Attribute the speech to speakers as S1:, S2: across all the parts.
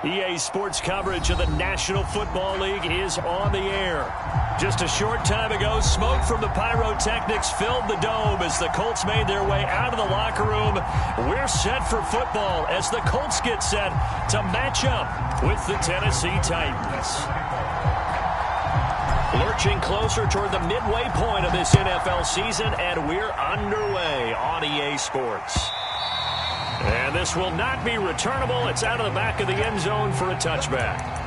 S1: EA Sports coverage of the National Football League is on the air. Just a short time ago, smoke from the pyrotechnics filled the dome as the Colts made their way out of the locker room. We're set for football as the Colts get set to match up with the Tennessee Titans. Lurching closer toward the midway point of this NFL season, and we're underway on EA Sports. And this will not be returnable. It's out of the back of the end zone for a touchback.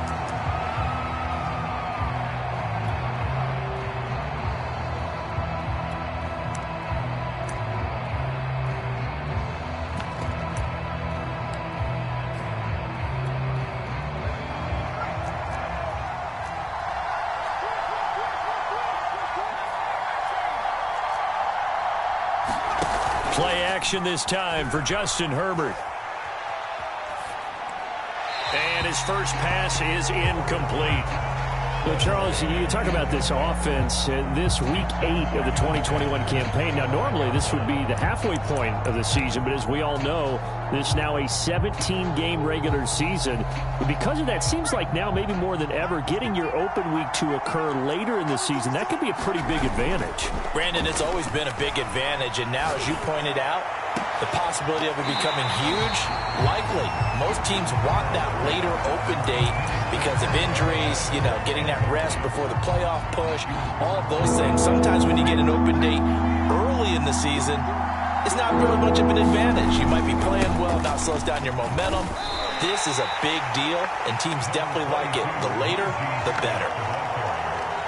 S1: Play action this time for Justin Herbert. And his first pass is incomplete.
S2: Well, Charles, you talk about this offense, this Week 8 of the 2021 campaign. Now, normally this would be the halfway point of the season, but as we all know, this is now a 17-game regular season. And because of that, seems like now maybe more than ever, getting your open week to occur later in the season, that could be a pretty big advantage.
S3: Brandon, it's always been a big advantage, and now, as you pointed out, the possibility of it becoming huge, likely. Most teams want that later open date because of injuries, getting that rest before the playoff push, all of those things. Sometimes when you get an open date early in the season, it's not really much of an advantage. You might be playing well, now slows down your momentum. This is a big deal, and teams definitely like it. The later, the better.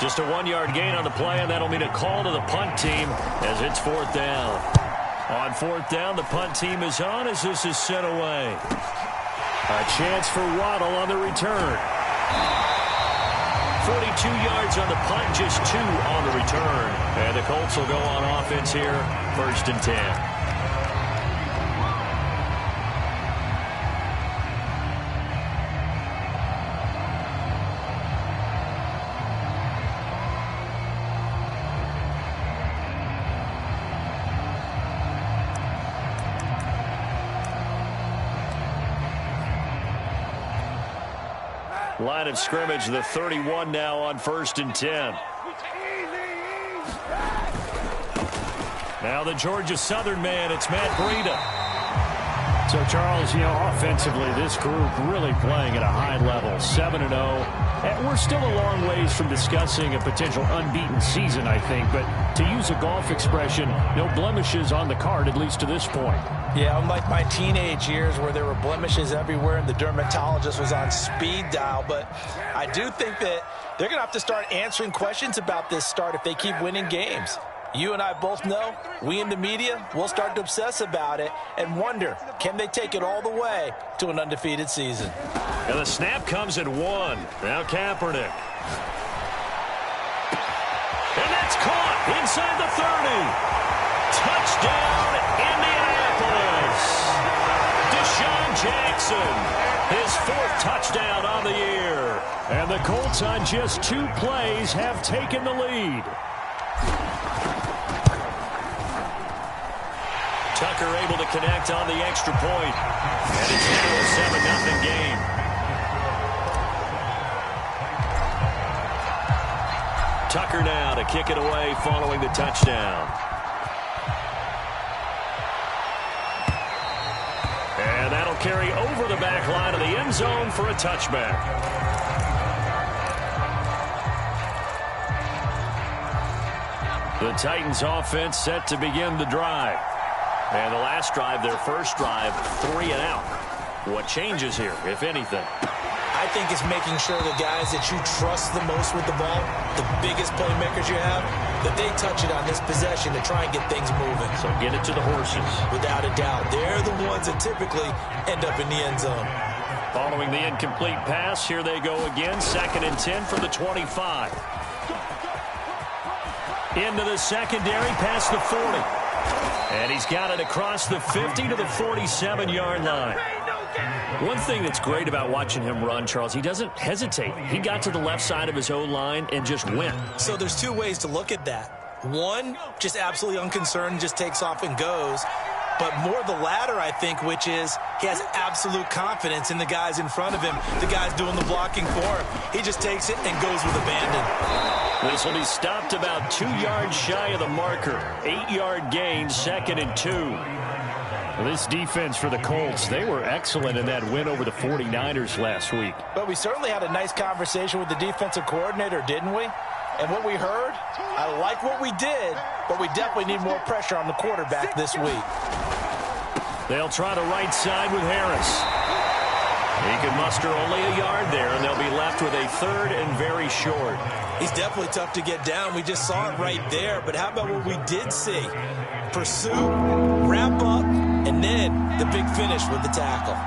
S1: Just a 1-yard gain on the play, and that'll mean a call to the punt team as it's 4th down. On 4th down, the punt team is on as this is sent away. A chance for Waddle on the return. 42 yards on the punt, just 2 on the return. And the Colts will go on offense here, 1st and 10. Line of scrimmage, the 31 now on 1st and 10. Now the Georgia Southern man, it's Matt Breida.
S2: So, Charles, offensively, this group really playing at a high level, 7-0. And we're still a long ways from discussing a potential unbeaten season, I think. But to use a golf expression, no blemishes on the card, at least to this point.
S3: Yeah, unlike my teenage years where there were blemishes everywhere and the dermatologist was on speed dial. But I do think that they're going to have to start answering questions about this start if they keep winning games. You and I both know, we in the media, we'll start to obsess about it and wonder, can they take it all the way to an undefeated season?
S1: And the snap comes at 1. Now Kaepernick. And that's caught inside the 30. Touchdown, Indianapolis. Deshaun Jackson, his 4th touchdown on the year.
S2: And the Colts on just 2 plays have taken the lead.
S1: Tucker able to connect on the extra point. And it's now a 7-0 game. Tucker now to kick it away following the touchdown. And that'll carry over the back line of the end zone for a touchback. The Titans offense set to begin the drive. And the last drive, their first drive, 3 and out. What changes here, if anything?
S3: I think it's making sure the guys that you trust the most with the ball, the biggest playmakers you have, that they touch it on this possession to try and get things moving.
S1: So get it to the horses.
S3: Without a doubt. They're the ones that typically end up in the end zone.
S1: Following the incomplete pass, here they go again. 2nd and 10 from the 25. Into the secondary, past the 40. And he's got it across the 50 to the 47-yard line. One thing that's great about watching him run, Charles, he doesn't hesitate. He got to the left side of his own line and just went.
S3: So there's 2 ways to look at that. One, just absolutely unconcerned, just takes off and goes. but more the latter, I think, which is he has absolute confidence in the guys in front of him, the guys doing the blocking for him. He just takes it and goes with abandon.
S1: This will be stopped about 2 yards shy of the marker. 8-yard gain, 2nd and 2.
S2: Well, this defense for the Colts, they were excellent in that win over the 49ers last week.
S3: But we certainly had a nice conversation with the defensive coordinator, didn't we? And what we heard, I like what we did, but we definitely need more pressure on the quarterback this week.
S1: They'll try the right side with Harris. He can muster only a yard there, and they'll be left with a 3rd and very short.
S3: He's definitely tough to get down. We just saw it right there. But how about what we did see? Pursue, wrap up, and then the big finish with the tackle.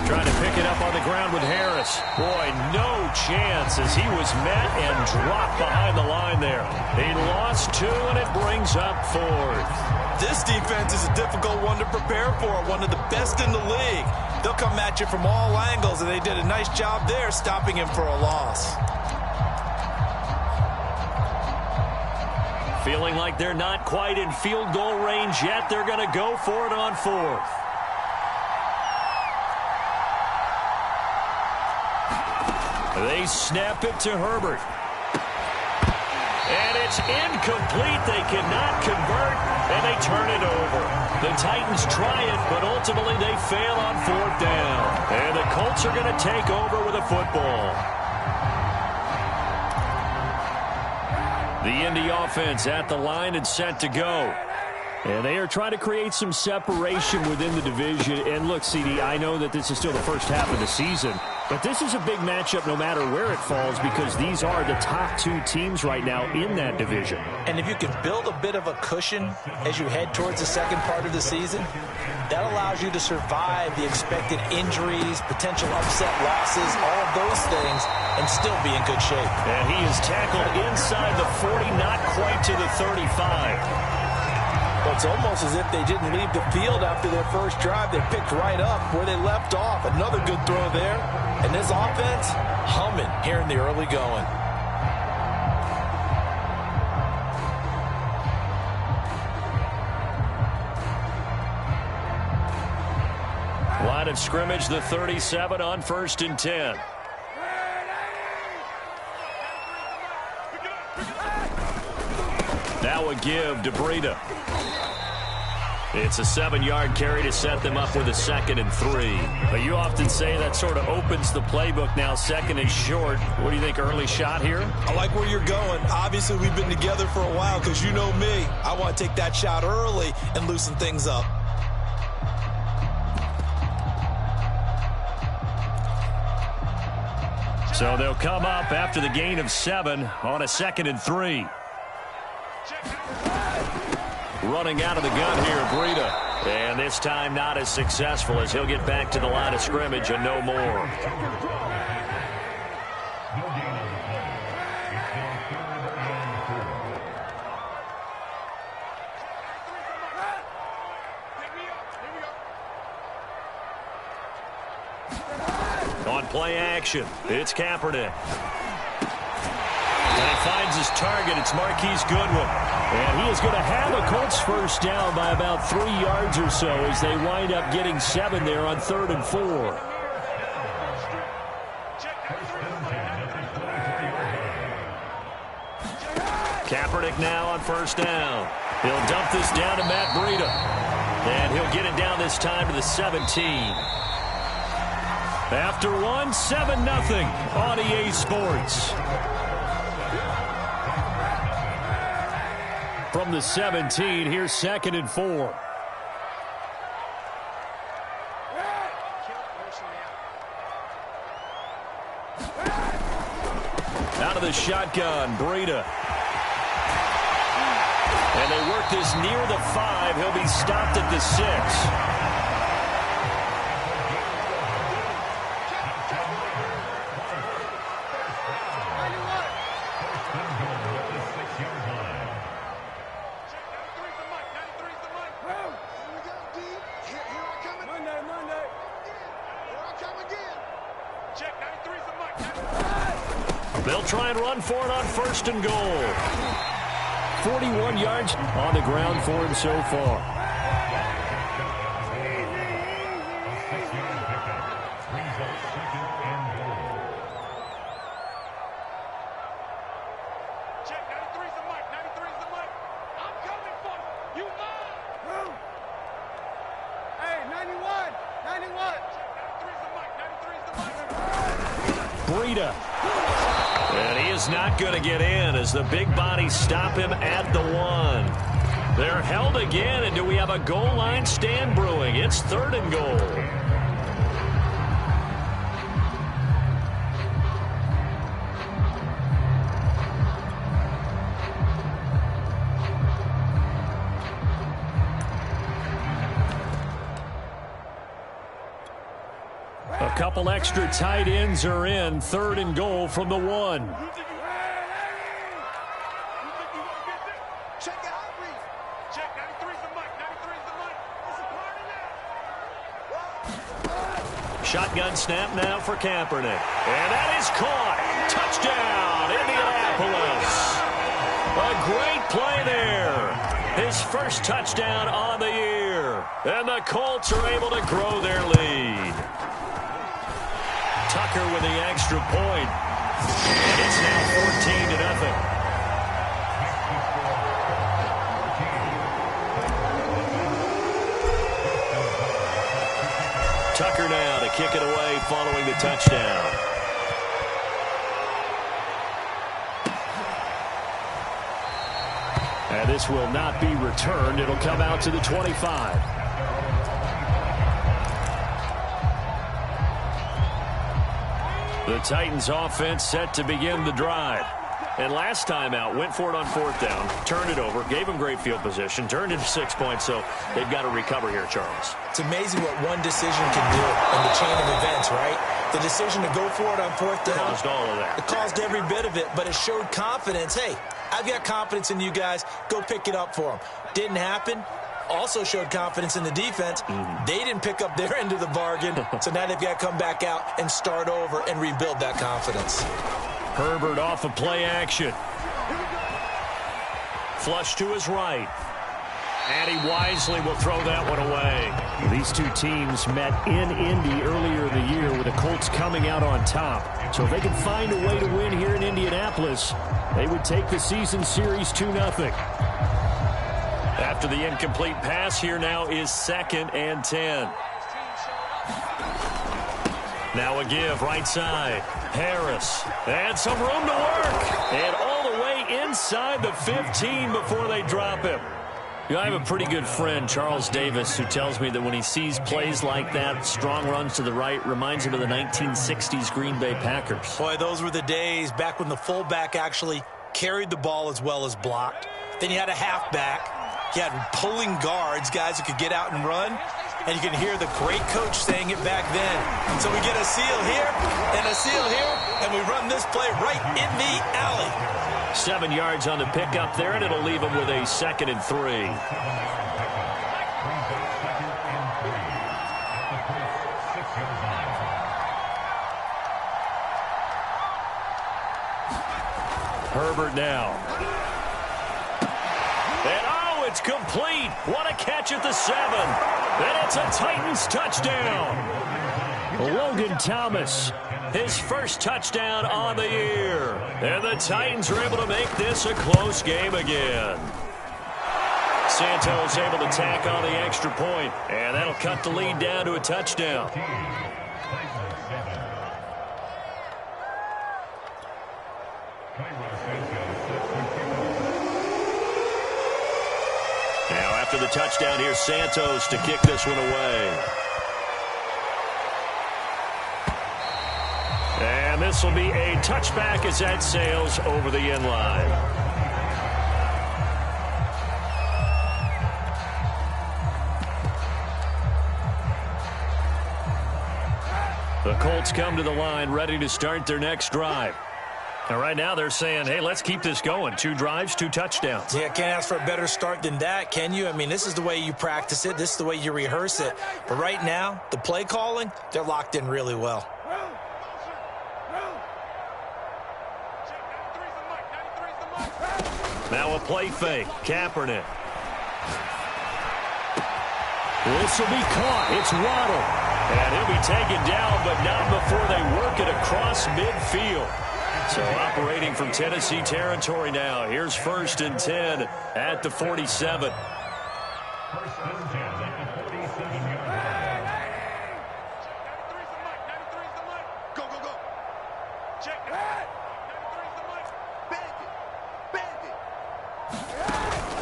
S1: Trying to pick it up on the ground with Harris. Boy, no chance as he was met and dropped behind the line there. He lost 2, and it brings up 4th.
S3: This defense is a difficult one to prepare for, one of the best in the league. They'll come at you from all angles, and they did a nice job there stopping him for a loss.
S1: Feeling like they're not quite in field goal range yet. They're going to go for it on 4th. They snap it to Herbert. And it's incomplete. They cannot convert, and they turn it over. The Titans try it, but ultimately they fail on 4th down. And the Colts are going to take over with a football. The Indy offense at the line and set to go. And they are trying to create some separation within the division. And look, CD, I know that this is still the first half of the season, but this is a big matchup no matter where it falls because these are the top 2 teams right now in that division.
S3: And if you can build a bit of a cushion as you head towards the second part of the season, that allows you to survive the expected injuries, potential upset losses, all of those things, and still be in good shape.
S1: And he is tackled inside the 40, not quite to the 35.
S3: Well, it's almost as if they didn't leave the field after their first drive. They picked right up where they left off. Another good throw there. And this offense, humming here in the early going.
S1: Line of scrimmage, the 37 on 1st and 10. Now a give to Breida. It's a 7-yard carry to set them up with a 2nd and 3.
S2: But you often say that sort of opens the playbook now, 2nd and short. What do you think, early shot here?
S3: I like where you're going. Obviously, we've been together for a while because you know me. I want to take that shot early and loosen things up.
S1: So they'll come up after the gain of 7 on a 2nd and 3. Running out of the gun here, Breida. And this time not as successful as he'll get back to the line of scrimmage and no more. On play action, it's Kaepernick. And he finds his target. It's Marquise Goodwin. And he is going to have a Colts first down by about 3 yards or so as they wind up getting 7 there on 3rd and 4. Kaepernick now on 1st down. He'll dump this down to Matt Breida. And he'll get it down this time to the 17. After 1, 7-0 on EA Sports. From the 17, here's 2nd and 4. Out of the shotgun, Breida. And they work this near the 5. He'll be stopped at the 6. They'll try and run for it on 1st and goal.
S2: 41 yards on the ground for him so far.
S1: And he is not going to get in as the big bodies stop him at the 1. They're held again, and do we have a goal line stand brewing? It's 3rd and goal. A couple extra tight ends are in. 3rd and goal from the 1. Shotgun snap now for Kaepernick. And that is caught. Touchdown, Indianapolis. A great play there. His first touchdown on the year. And the Colts are able to grow their lead. Tucker with the extra point. And it's now 14-0. Tucker now to kick it away following the touchdown. And this will not be returned. It'll come out to the 25. The Titans offense set to begin the drive. And last time out, went for it on 4th down, turned it over, gave them great field position, turned into 6 points, so they've got to recover here, Charles.
S3: It's amazing what one decision can do in the chain of events, right? The decision to go for it on 4th down.
S1: Caused all of that.
S3: It caused every bit of it, but it showed confidence. Hey, I've got confidence in you guys. Go pick it up for them. Didn't happen. Also showed confidence in the defense. They didn't pick up their end of the bargain, so now they've got to come back out and start over and rebuild that confidence.
S1: Herbert off of play action. Flush to his right. And he wisely will throw that one away.
S2: These two teams met in Indy earlier in the year with the Colts coming out on top. So if they can find a way to win here in Indianapolis, they would take the season series 2-0.
S1: After the incomplete pass, here now is 2nd and 10. Now a give right side. Harris. And some room to work. And all the way inside the 15 before they drop him. You know, I have a pretty good friend, Charles Davis, who tells me that when he sees plays like that, strong runs to the right, reminds him of the 1960s Green Bay Packers.
S3: Boy, those were the days back when the fullback actually carried the ball as well as blocked. Then you had a halfback. You had pulling guards, guys who could get out and run. And you can hear the great coach saying it back then. So we get a seal here and a seal here, and we run this play right in the alley.
S1: 7 yards on the pickup there, and it'll leave him with a 2nd and 3. Herbert now. And oh, it's complete. What a catch at the 7. And it's a Titans touchdown.
S2: Logan Thomas.
S1: His first touchdown on the year. And the Titans are able to make this a close game again. Santos able to tack on the extra point, and that'll cut the lead down to a touchdown. Now after the touchdown, here's Santos to kick this one away. And this will be a touchback as that sails over the end line. The Colts come to the line ready to start their next drive. And right now they're saying, hey, let's keep this going. 2 drives, 2 touchdowns.
S3: Yeah, can't ask for a better start than that, can you? I mean, this is the way you practice it. This is the way you rehearse it. But right now, the play calling, they're locked in really well.
S1: Now a play fake. Kaepernick. This will be caught. It's Waddle. And he'll be taken down, but not before they work it across midfield. So operating from Tennessee territory now. Here's 1st and 10 at the 47.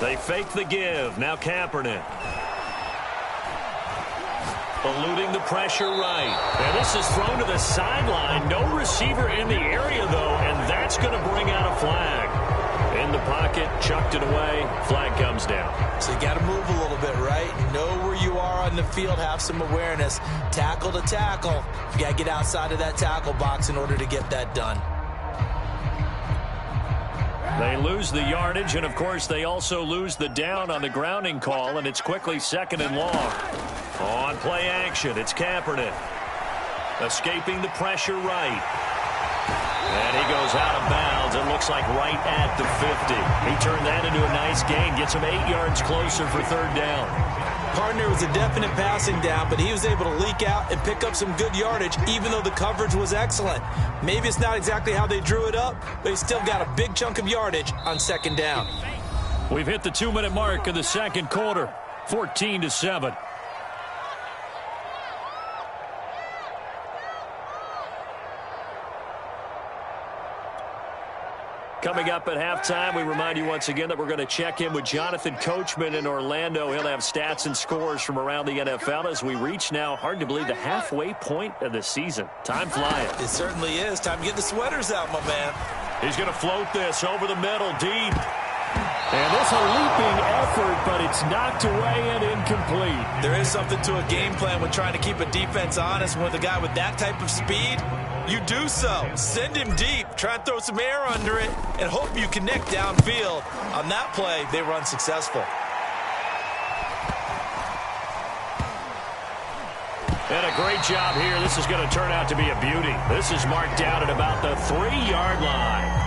S1: They fake the give. Now Kaepernick. Eluding the pressure right. And this is thrown to the sideline. No receiver in the area, though, and that's going to bring out a flag. In the pocket, chucked it away. Flag comes down.
S3: So you got to move a little bit, right? Know where you are on the field. Have some awareness. Tackle to tackle. You got to get outside of that tackle box in order to get that done.
S1: They lose the yardage, and, of course, they also lose the down on the grounding call, and it's quickly 2nd and long. On play action, it's Kaepernick. Escaping the pressure right. And he goes out of bounds. It looks like right at the 50. He turned that into a nice gain. Gets him 8 yards closer for 3rd down.
S3: Partner was a definite passing down, but he was able to leak out and pick up some good yardage, even though the coverage was excellent. Maybe it's not exactly how they drew it up, but he still got a big chunk of yardage on 2nd down.
S1: We've hit the 2-minute mark of the 2nd quarter. 14-7. Coming up at halftime, we remind you once again that we're going to check in with Jonathan Coachman in Orlando. He'll have stats and scores from around the NFL as we reach now, hard to believe, the halfway point of the season. Time flying.
S3: It certainly is. Time to get the sweaters out, my man.
S1: He's going to float this over the middle, deep. And this a leaping effort, but it's knocked away and incomplete.
S3: There is something to a game plan when trying to keep a defense honest. With a guy with that type of speed, you do so. Send him deep. Try and throw some air under it and hope you connect downfield. On that play, they run successful.
S1: And a great job here. This is going to turn out to be a beauty. This is marked down at about the 3-yard line.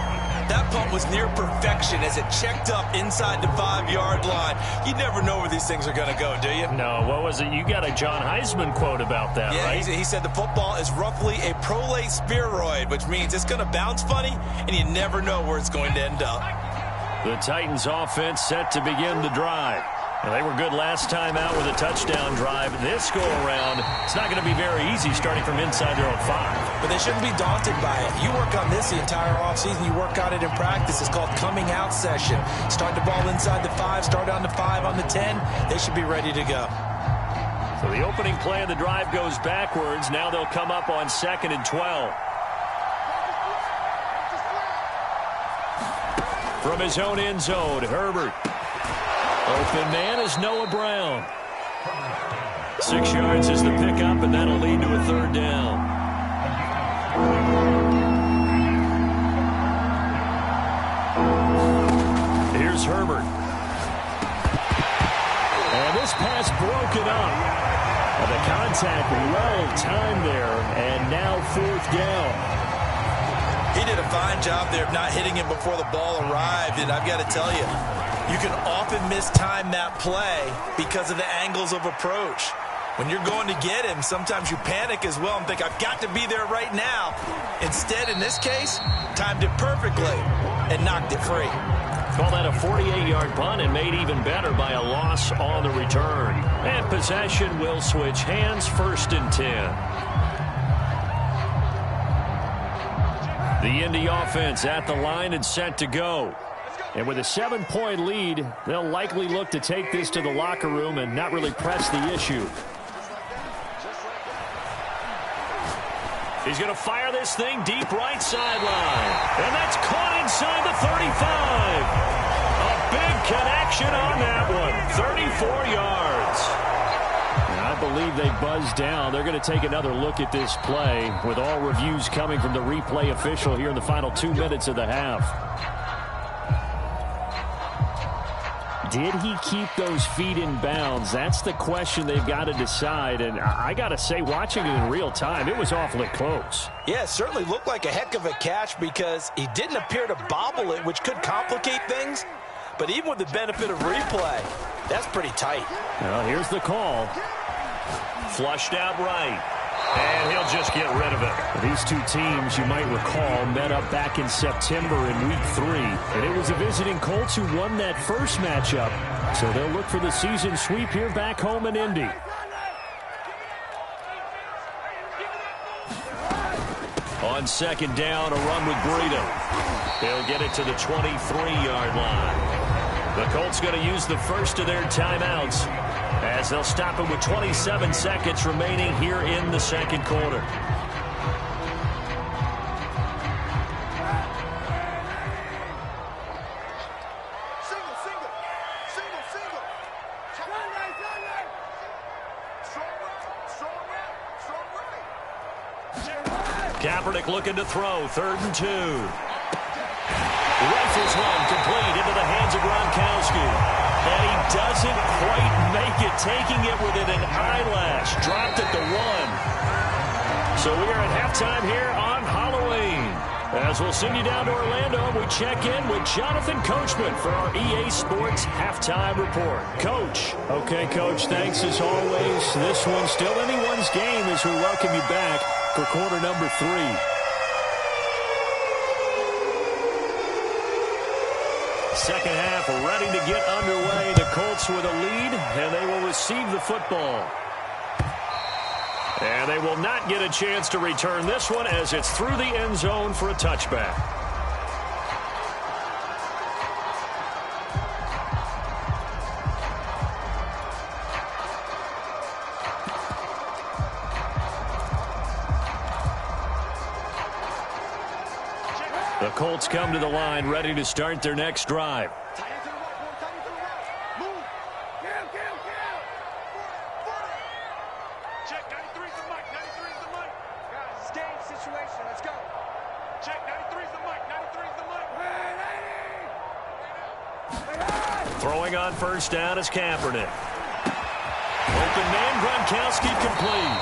S3: That punt was near perfection as it checked up inside the 5-yard line. You never know where these things are going to go, do you?
S1: No, what was it? You got a John Heisman quote about that, right?
S3: Yeah, he said the football is roughly a prolate spheroid, which means it's going to bounce funny, and you never know where it's going to end up.
S1: The Titans offense set to begin the drive. And they were good last time out with a touchdown drive. This go-around, it's not going to be very easy starting from inside their own 5.
S3: But they shouldn't be daunted by it. You work on this the entire offseason. You work on it in practice. It's called coming out session. Start the ball inside the 5, start on the 5, on the 10. They should be ready to go.
S1: So the opening play of the drive goes backwards. Now they'll come up on 2nd and 12. From his own end zone, Herbert. Open man is Noah Brown. 6 yards is the pickup, and that'll lead to a 3rd down. Here's Herbert. And this pass broken up. And the contact well-timed there, and now 4th down.
S3: He did a fine job there of not hitting him before the ball arrived, and I've got to tell you, you can often mistime that play because of the angles of approach. When you're going to get him, sometimes you panic as well and think, I've got to be there right now. Instead, in this case, timed it perfectly and knocked it free.
S1: Call that a 48-yard punt and made even better by a loss on the return. And possession will switch hands, 1st and 10. The Indy offense at the line and set to go. And with a 7-point lead, they'll likely look to take this to the locker room and not really press the issue. He's going to fire this thing deep right sideline. And that's caught inside the 35. A big connection on that one. 34 yards. And I believe they buzzed down. They're going to take another look at this play with all reviews coming from the replay official here in the final 2 minutes of the half. Did he keep those feet in bounds? That's the question they've got to decide. And I got to say, watching it in real time, it was awfully close.
S3: Yeah, it certainly looked like a heck of a catch because he didn't appear to bobble it, which could complicate things. But even with the benefit of replay, that's pretty tight.
S2: Well, here's the call.
S1: Flushed out right. And he'll just get rid of it.
S2: These two teams, you might recall, met up back in September in Week 3. And it was the visiting Colts who won that first matchup. So they'll look for the season sweep here back home in Indy.
S1: On second down, a run with Breida. He'll get it to the 23-yard line. The Colts going to use the first of their timeouts as they'll stop him with 27 seconds remaining here in the second quarter. Kaepernick looking to throw, 3rd and 2. Rifles one complete into the hands of Gronkowski. And he doesn't quite make it, taking it within an eyelash. Dropped at the 1. So we are at halftime here on Halloween. As we'll send you down to Orlando, we check in with Jonathan Coachman for our EA Sports Halftime Report. Coach.
S2: Okay, Coach, thanks as always. This one's still anyone's game as we welcome you back for quarter number 3.
S1: Second half ready to get underway. The Colts with a lead, and they will receive the football. And they will not get a chance to return this one as it's through the end zone for a touchback. The Colts come to the line ready to start their next drive.
S4: Check, 93's the mic, 93's the mic. Guys, it's game situation, let's go. Check, 93's the mic, 93's the mic.
S1: Throwing on first down is Kaepernick. Open man, Gronkowski complete.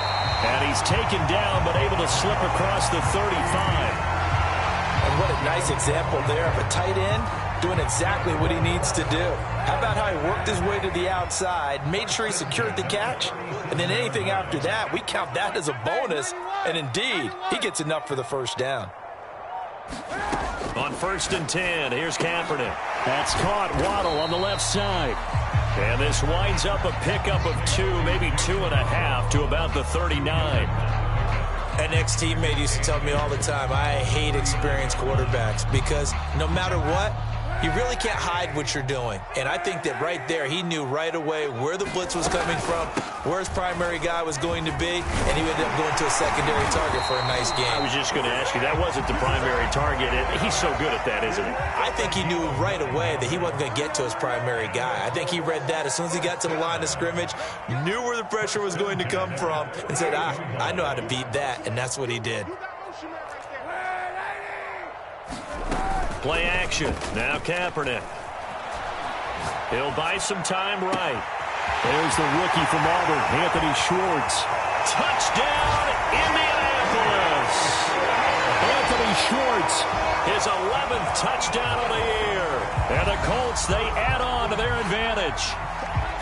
S1: And he's taken down but able to slip across the 35.
S3: And what a nice example there of a tight end doing exactly what he needs to do. How about how he worked his way to the outside, made sure he secured the catch, and then anything after that, we count that as a bonus. And indeed, he gets enough for the first down.
S1: On 1st and 10, here's Kaepernick.
S2: That's caught. Waddle on the left side.
S1: And this winds up a pickup of 2, maybe 2.5 to about the 39.
S3: An ex-teammate used to tell me all the time, I hate experienced quarterbacks because no matter what, you really can't hide what you're doing. And I think that right there, he knew right away where the blitz was coming from, where his primary guy was going to be, and he ended up going to a secondary target for a nice game.
S1: I was just going to ask you, that wasn't the primary target. He's so good at that, isn't he?
S3: I think he knew right away that he wasn't going to get to his primary guy. I think he read that as soon as he got to the line of scrimmage, knew where the pressure was going to come from, and said, I know how to beat that, and that's what he did.
S1: Play action. Now Kaepernick. He'll buy some time right.
S2: There's the rookie from Auburn, Anthony Schwartz.
S1: Touchdown, Indianapolis.
S2: Anthony Schwartz.
S1: His 11th touchdown of the year. And the Colts, they add on to their advantage.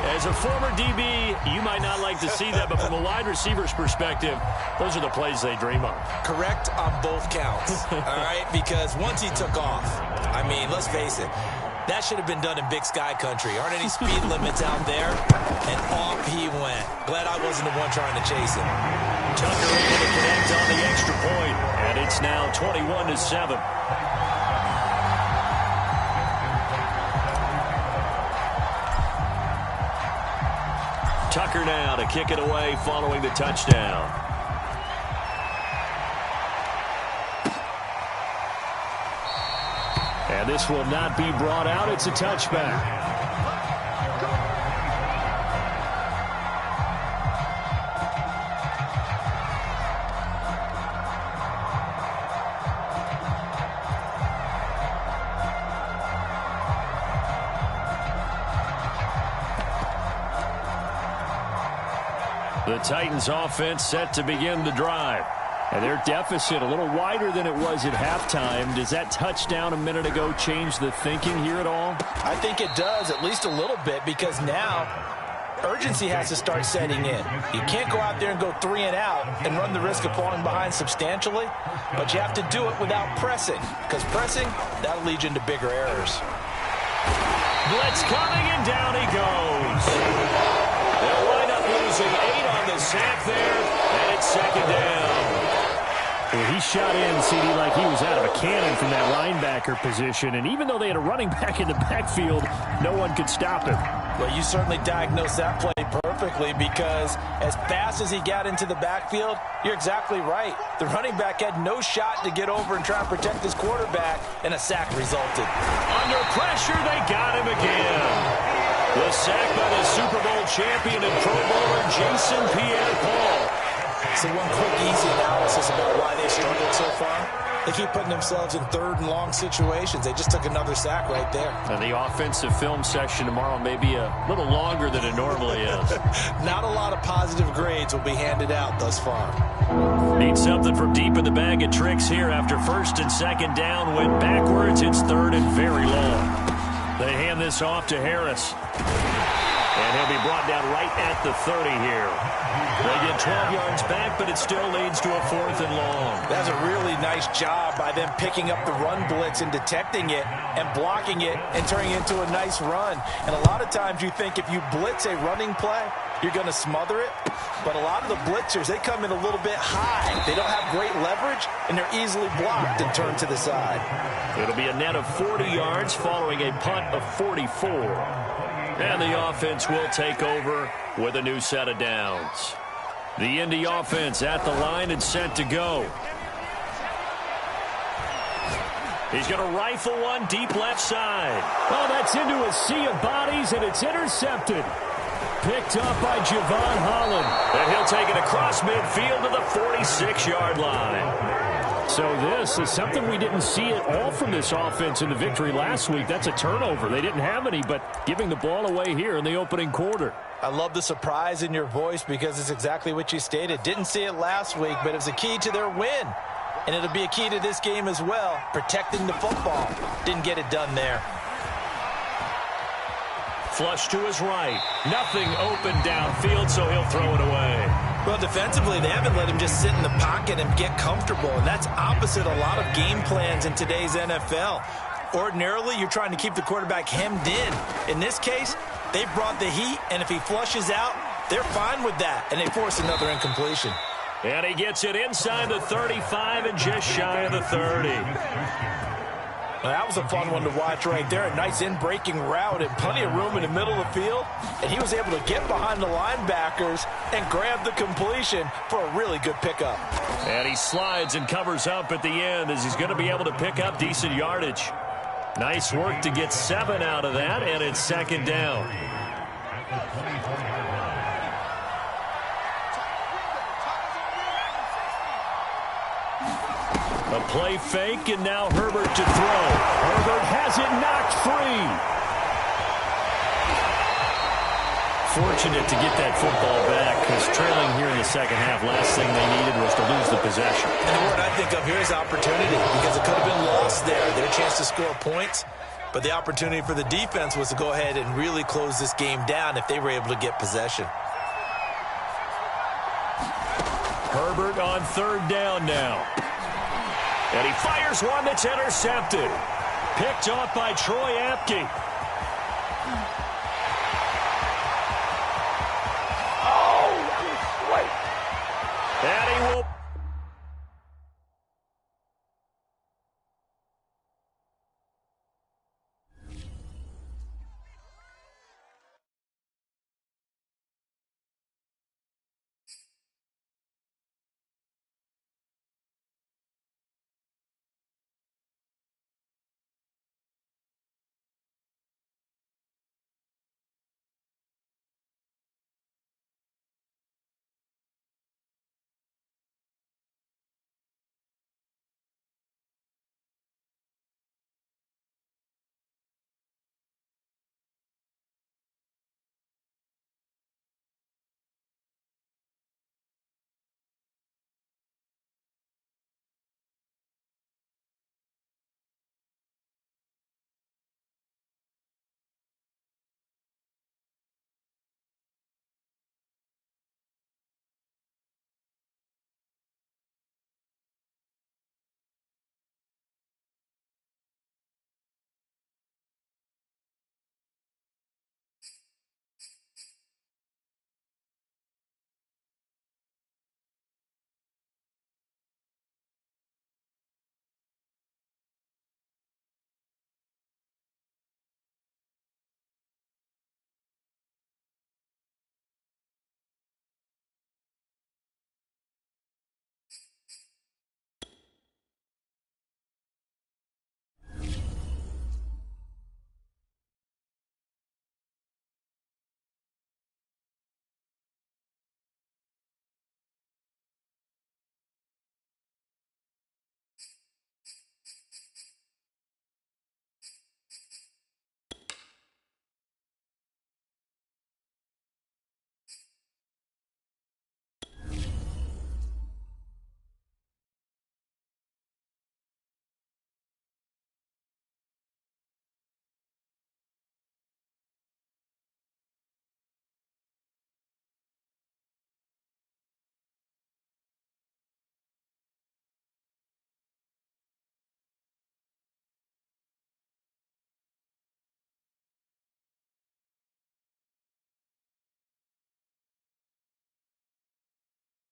S1: As a former DB, you might not like to see that, but from a wide receiver's perspective, those are the plays they dream of.
S3: Correct on both counts, all right? Because once he took off, I mean, let's face it, that should have been done in Big Sky country. Aren't any speed limits out there? And off he went. Glad I wasn't the one trying to chase him.
S1: Tucker able to connect on the extra point, and it's now 21-7. Tucker now to kick it away following the touchdown.
S2: And this will not be brought out. It's a touchback.
S1: The Titans offense set to begin the drive.
S2: And their deficit a little wider than it was at halftime. Does that touchdown a minute ago change the thinking here at all?
S3: I think it does, at least a little bit, because now urgency has to start setting in. You can't go out there and go 3 and out and run the risk of falling behind substantially, but you have to do it without pressing, because pressing, that'll lead you into bigger errors.
S1: Blitz coming, and down he goes. They'll wind up losing 8 on the sack there, and it's second down.
S2: Well, he shot in, CD, like he was out of a cannon from that linebacker position, and even though they had a running back in the backfield, no one could stop him.
S3: Well, you certainly diagnosed that play perfectly, because as fast as he got into the backfield, you're exactly right. The running back had no shot to get over and try and protect his quarterback, and a sack resulted.
S1: Under pressure, they got him again. The sack by the Super Bowl champion and Pro Bowler Jason Pierre-Paul.
S3: So one quick, easy analysis about why they struggled so far. They keep putting themselves in 3rd and long situations. They just took another sack right there.
S1: And the offensive film session tomorrow may be a little longer than it normally is.
S3: Not a lot of positive grades will be handed out thus far.
S1: Need something from deep in the bag of tricks here after 1st and 2nd down. Went backwards. It's 3rd and very long. They hand this off to Harris. And he'll be brought down right at the 30 here. They get 12 yards back, but it still leads to a 4th and long.
S3: That's a really nice job by them picking up the run blitz and detecting it and blocking it and turning it into a nice run. And a lot of times you think if you blitz a running play, you're going to smother it. But a lot of the blitzers, they come in a little bit high. They don't have great leverage, and they're easily blocked and turned to the side.
S1: It'll be a net of 40 yards following a punt of 44. And the offense will take over with a new set of downs. The Indy offense at the line and set to go. He's going to rifle one deep left side.
S2: Oh, that's into a sea of bodies, and it's intercepted. Picked up by Javon Holland.
S1: And he'll take it across midfield to the 46-yard line.
S2: So this is something we didn't see at all from this offense in the victory last week. That's a turnover. They didn't have any, but giving the ball away here in the opening quarter.
S3: I love the surprise in your voice, because it's exactly what you stated. Didn't see it last week, but it was a key to their win. And it'll be a key to this game as well, protecting the football. Didn't get it done there.
S1: Flush to his right. Nothing open downfield, so he'll throw it away.
S3: Well, defensively, they haven't let him just sit in the pocket and get comfortable, and that's opposite a lot of game plans in today's NFL. Ordinarily, you're trying to keep the quarterback hemmed in. In this case, they brought the heat, and if he flushes out, they're fine with that, and they force another incompletion.
S1: And he gets it inside the 35 and just shy of the 30.
S3: Well, that was a fun one to watch right there. A nice in-breaking route and plenty of room in the middle of the field. And he was able to get behind the linebackers and grab the completion for a really good pickup.
S1: And he slides and covers up at the end as he's going to be able to pick up decent yardage. Nice work to get 7 out of that, and it's 2nd down. A play fake, and now Herbert to throw.
S2: Herbert has it knocked free.
S1: Fortunate to get that football back, because trailing here in the second half, last thing they needed was to lose the possession.
S3: And the word I think of here is opportunity, because it could have been lost there. Their chance to score points, but the opportunity for the defense was to go ahead and really close this game down if they were able to get possession.
S1: Herbert on 3rd down now. And he fires one that's intercepted. Picked off by Troy Apke.